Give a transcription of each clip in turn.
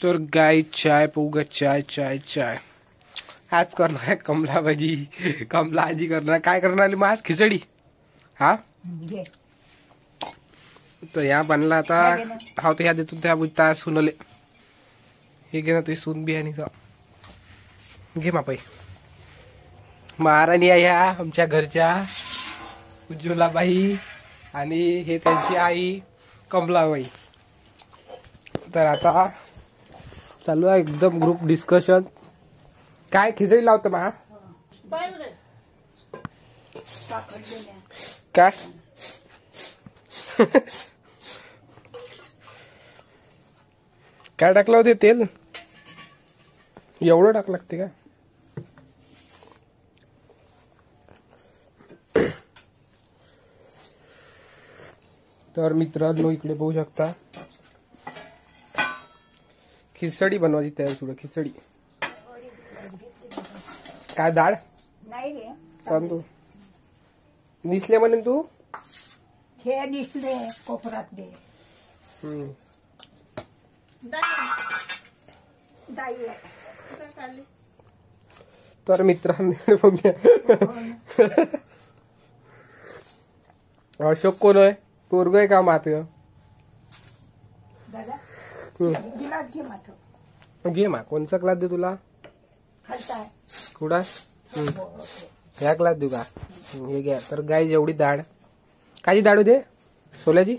तर गाय चाय पाऊगा, चाय चाय चाय. आज करणार आहे कमला भाजी. कमला आजी करणार. काय करणार आली मग आज? खिचडी. हा तर या बनला आता. हा तो ह्या देतो त्या बुजता सुनले. हे घे ना तुझी सून बियाणीचा. घे मापाई. महाराणी आहे ह्या आमच्या घरच्या उज्ज्वलाबाई आणि हे त्यांची आई कमलाबाई. तर आता चालू आहे एकदम ग्रुप डिस्कशन. काय खिचडी लावतो मा? काय काय टाकलं होते? तेल एवढं टाक लागते का? तर मित्रांनो इकडे बघू शकता खिचडी बनवायची तयारी सुरू. खिचडी काय डाळ नाही रे. कोण तू दिसले म्हणे तू? हे दिसले कोपरातले. तर मित्रांनो बघूया अशोक कोण आहे? पोरग आहे का मात? घे मा. कोणचा क्लास दे तुला? कुठं ह्या क्लास देऊ का? हे घ्या. तर गाय जेवढी डाळ. कायची डाळ दे? सोल्याची?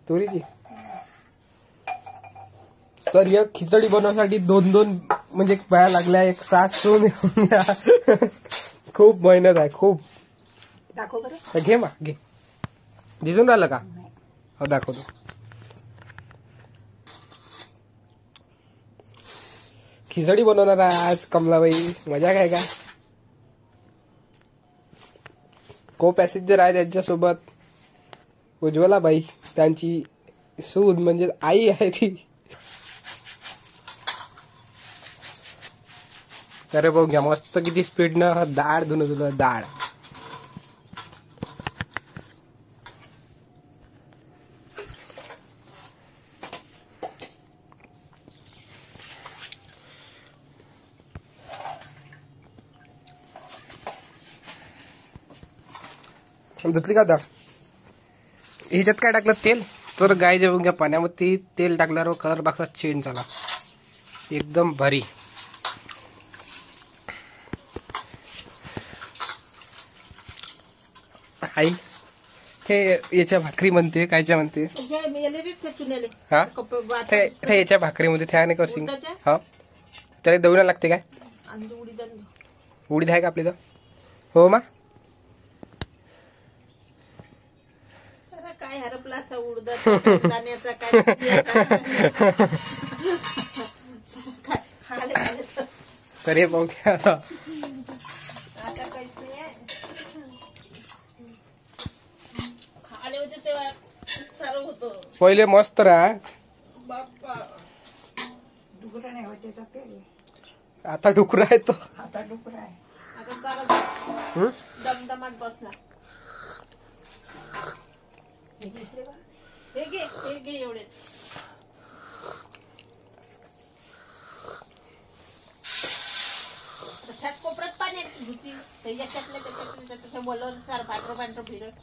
तुरीची. तर या खिचडी बनवण्यासाठी दोन म्हणजे बाया लागल्या. एक सास सून. खूप मेहनत आहे खूप. घे मा घे. दिसून राहिलं का? हो दाखवतो. खिचडी बनवणार आहे आज कमलाबाई. मजा काय का? को पॅसेंजर आहे त्यांच्यासोबत उज्ज्वलाबाई, त्यांची सून म्हणजे आई आहे ती. अरे बघ घ्या मस्त किती स्पीडनं डाळ धुन तुला. डाळ धुतली का डाळ? ह्याच्यात काय टाकलं? तेल. तर गाय जेवून घ्या पाण्यामध्ये तेल टाकल्यावर कलर बघा चेंज झाला एकदम भारी. आई हे याच्या भाकरी म्हणते. कायच्या म्हणते? हा ते याच्या भाकरीमध्ये थ्याने करशील. हा त्याला दळून लागते काय? उडीद आहे का आपली? तर हो मा. काय हरपला था उडदाण्याचा तर हे पाहू घ्या आता. खाले होते तेव्हा सारं होतं. पहिले मस्त राहा. बाप्पा डुकरा नाही होते. आता डुकरा आहे तो. आता डुकरा आहे. आता सारं दमदमात बसला. हे घे एवढेच. त्यात कोपऱ्यात पाणी धुती त्याच्यातल्या बोलवलं सारं पांढरं फिरत.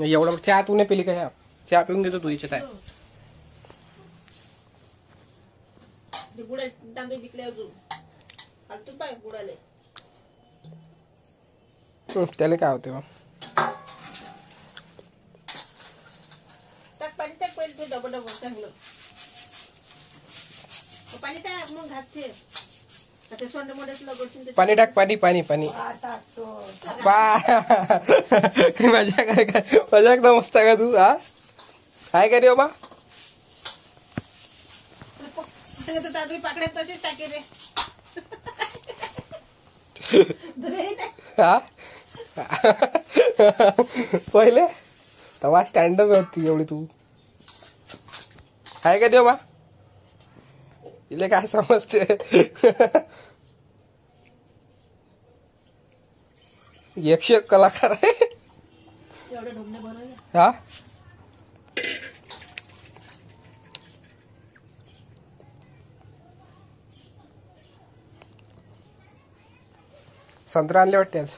एवढं चहा तू नाही पिली का? चहा पिऊन घेतो तू याच्यात आहे. गुडा तांदूळ विकले अजून फालतू पाय गुडाले. त्याला काय होते मग? टाक पाणी टाक पहिले ते डबल चांगलं पाणी टाक मग घातते. ते सोंड मोठ्याच लगडशील. पाणी टाक. पाणी पाणी पाणी मजा काय काय मजा एकदम मस्त का तू? हा काय करी बाबा? तांदूळ पाकड्यात तसेच टाके रे. हा पहिले तेव्हा स्टँडर्ड होती एवढी. तू काय का देवा इले काय समजते? एकशे कलाकार आहे. एवढे ढोबणे भरून हा संतरा आणले वाटते आज.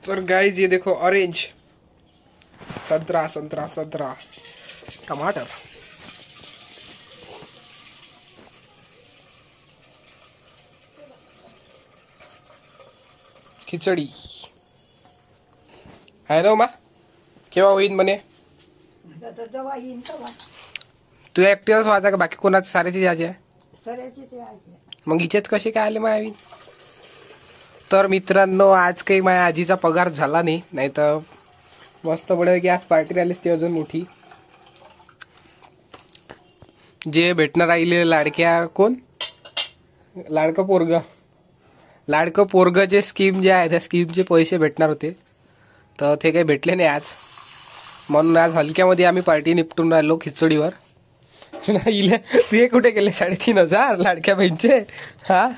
तर गाइस ये देखो ऑरेंज संतरा संतरा संतरा टमाटर खिचडी आहे ना मा केव्हा होईल म्हणे. जेव्हा येईन तेव्हा तुझ्या एकट्याच वाजा का बाकी कोणाच साऱ्याचे याचे आहे. सऱ्याचे ते आहे. मग हिचेच कसे काय आले मायावी. तर मित्रांनो आज काही माझ्या आजीचा पगार झाला नाही तर मस्त पडेल की आज पार्टी आलीच ती अजून मोठी. जे भेटणार राहिले लाडक्या कोण लाडकं पोरग जे स्कीम जे आहे त्या स्कीमचे पैसे भेटणार होते तर ते काही भेटले नाही आज. म्हणून आज हलक्यामध्ये आम्ही पार्टी निपटून राहिलो खिचडीवर. तुझे कुठे गेले 3,500 लाडक्या बहिणीचे. हा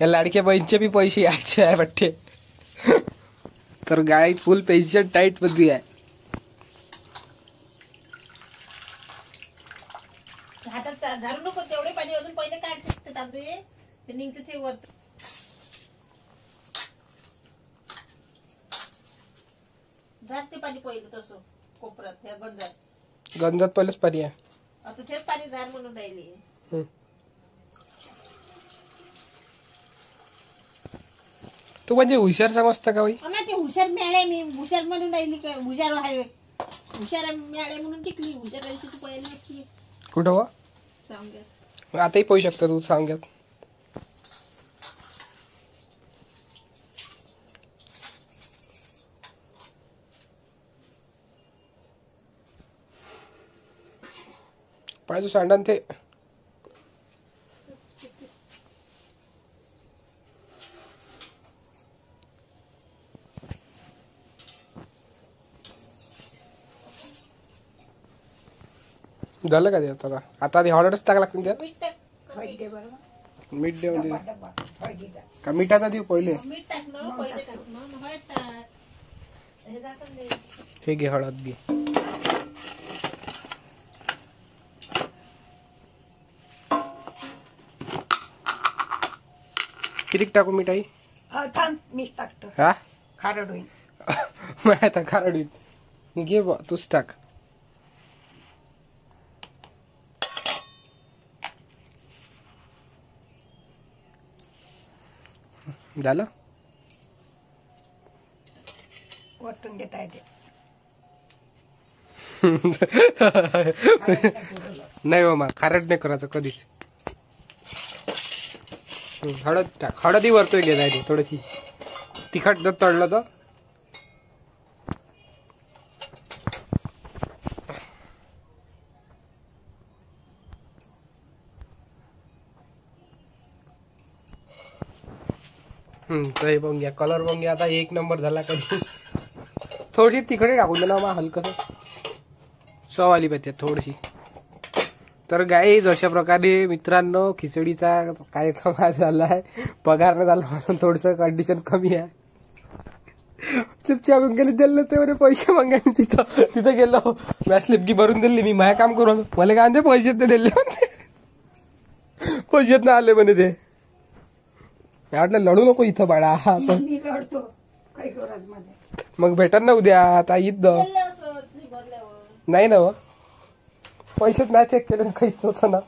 या लाडक्या बहिणीचे बी पैसे यायचे आहे वाटते. तर गाय फुल पेन्शन टाईट मध्ये आहे. हातात झाडू नको तेवढे पाणी अजून पहिले काय दिसते तांदूळ ते निघते ते वर. झाड ते पाणी पहिलं तसं कोपऱ्यात ह्या गंजात पहिलेच पाणी आहे. आता तेच पाणी झाड म्हणून राहिले. तू म्हणजे हुशार समजता का बाई. ते हुशार मिळाले मी हुशार म्हणून राहिली काय हुशार आहे हुशार मिळाले म्हणून टिकली हुशार राहायची तू पहिली नसती. कुठं वा सांग आताही पोहू शकतो तू सांगत. पाहिजे सांडण ते झालं का ते आता ते हॉलच टाका लागतील त्यात. मीठ देऊन दे का मिठाचा देऊ पहिले. मीठ टाकलं पहिले टाकलं हळद टाक हे झाकण दे. हे घे हळद घे. किती टाकू मिठाई. थांब मीठ टाकतो. हा खारड होईल. मग आता खारड होईल. घे बा तूच टाक. झालं वरतून देता येते. नाही हो मग खारट नाही करायचं कधीच. हळद टाक. हळदी वरतोय घे थोडीशी तिखट जर तळलं तर. तर हे बघून घ्या कलर बघून घ्या आता एक नंबर झाला. कधी थोडीशी तिखट टाकून दे ना मग हलकस चव आली पाहिजे थोडीशी. तर गाईज अशा प्रकारे मित्रांनो खिचडीचा कार्यक्रम हा झाला आहे. पगार न झाला म्हणून थोडस कंडिशन कमी आहे. चुपचाप गेले दिलं ते म्हणे पैसे मागायला. तिथं गेलो मी स्लिपकी भरून दिली. मी माझ्या काम करू मला काय पैसे ते दिले म्हणते. पैसेच ना आले म्हणे ते. वाटलं लढू नको इथं बाळा. मी लढतो काही गरज मध्ये. मग भेटन ना उद्या आता ईद नाही ना. पैसेच नाही चेक केले काहीच नव्हतं ना.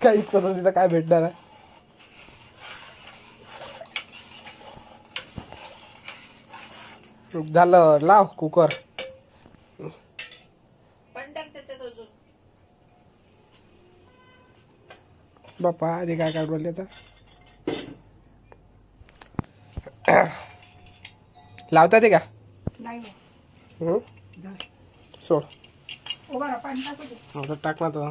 काहीच नव्हतं तिथं काय भेटणार आहे. झालं लाव कुकर. बापा आधी काय काढू राहिले आता. लावता ते का नाही सोड. उभा पाणी टाकू दे. आता टाक ना तो.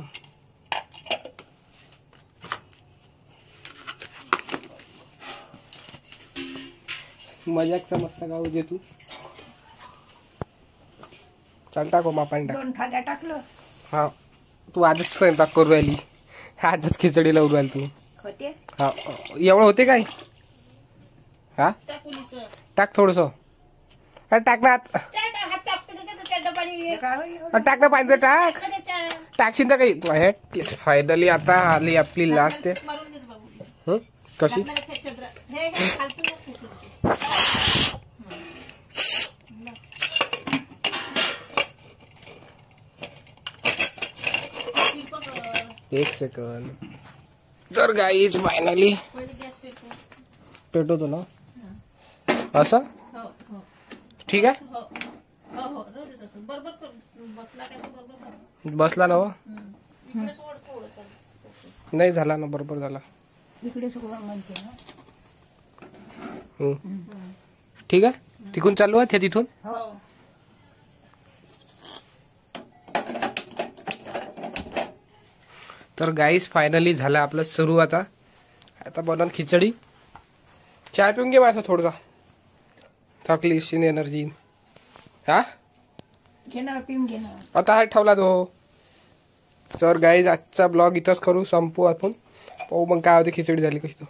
मजाक समजता का उद्या तू. चाल टाको मा पाणी टाक. 2 खाद्या टाकलं. हा तू आजच स्वयंपाक करू राहिली. आजच खिचडी लावून राहिली तू. होते हा एवढं होते काय हा टाकून टाक थोडस टाक ना आत. हात टाकते त्याच्यात त्या डब्याने काय होईल एवढं? टाक ना पाहिजे टाक त्याच्यात टाकशील तर काही फायनली आता आली आपली लास्ट आहे. मारून देतो बाबू कशी लागणार ते छत्र. हे घे, खालतून नको थोडीशी. टिप कर. एक सेकंड. तर गाईज फायनली पहिले गॅस पेटव. पेटवतो ना हा. असं हो हो ठीक आहे. हो हो हो राहू दे तसं. बरोबर कर. बसला काय तर बरोबर कर. बसला ना हो? इकडे सोड थोडंसं. नाही झाला ना बरोबर झाला. इकडे सगळं म्हणते ना. ठीक आहे तिकून चालू आहे ते तिथून. हो तर गाईस फायनली झालं आपलं सुरू. आता बनवून खिचडी. चहा पिऊन घे माझा थोडसा. थकली शीन एनर्जी. हा घे ना पिऊन घे ना. आता हा ठेवला तो. तर गाईज आजचा ब्लॉग इथंच करू संपू आपण. पाहू मग काय होते खिचडी झाली कशी तो.